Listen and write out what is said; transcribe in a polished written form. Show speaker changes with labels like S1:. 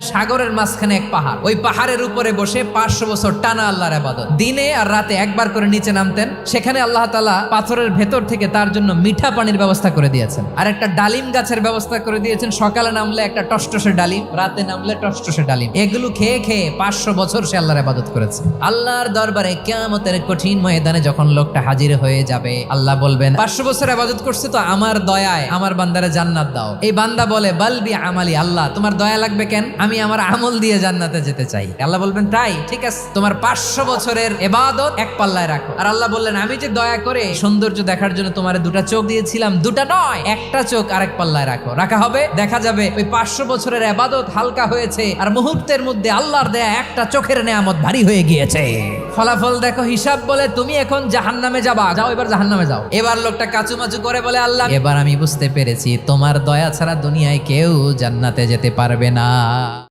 S1: সাগরের মাঝখানে এক পাহাড়, ওই পাহাড়ের উপরে বসে 500 বছর টানা আল্লাহর ইবাদত। দিনে আর রাতে একবার করে নিচে নামতেন। সেখানে আল্লাহ তাআলা পাথরের ভেতর থেকে তার জন্য মিঠা পানির ব্যবস্থা করে দিয়েছেন, আর একটা ডালিম গাছের ব্যবস্থা করে দিয়েছেন। সকালে নামলে একটা টসটসে ডালিম, রাতে নামলে টসটসে ডালিম। এগুলো খেয়ে খেয়ে 500 বছর সে আল্লাহর ইবাদত করেছে। আল্লাহর দরবারে কিয়ামতের কঠিন ময়দানে যখন লোকটা হাজির হয়ে যাবে, আল্লাহ বলবেন 500 বছর ইবাদত করছে তো আমার দয়ায় আমার বান্দারে জান্নাত দাও। এই বান্দা বলে বালবি আমালি, আল্লাহ তোমার দয়া লাগবে কেন? আমি আমার আমল দিয়ে জান্নাতে যেতে চাই। আল্লাহ বলবেন তাই ঠিক আছে, তোমার 500 বছরের ইবাদত এক পাল্লায় রাখো। আর আল্লাহ বললেন আমি যে দয়া করে সৌন্দর্য দেখার জন্য তোমার দুটা চোখ দিয়েছিলাম, দুটা নয় একটা চোখ আরেক পাল্লায় রাখো। রাখা হবে, দেখা যাবে ওই 500 বছরের ইবাদত হালকা হয়েছে, আর মুহূর্তের মধ্যে আল্লাহর দেয়া একটা চোখের নেয়ামত ভারী হয়ে গিয়েছে। ফলাফল দেখো, হিসাব বলে তুমি এখন জাহান্নামে যাবা, যাও এবার জাহান্নামে যাও। এবার লোকটা কাচুমাচু করে বলে আল্লাহ এবার আমি বুঝতে পেরেছি তোমার দয়া ছাড়া দুনিয়ায় কেউ জান্নাতে যেতে পারবে না।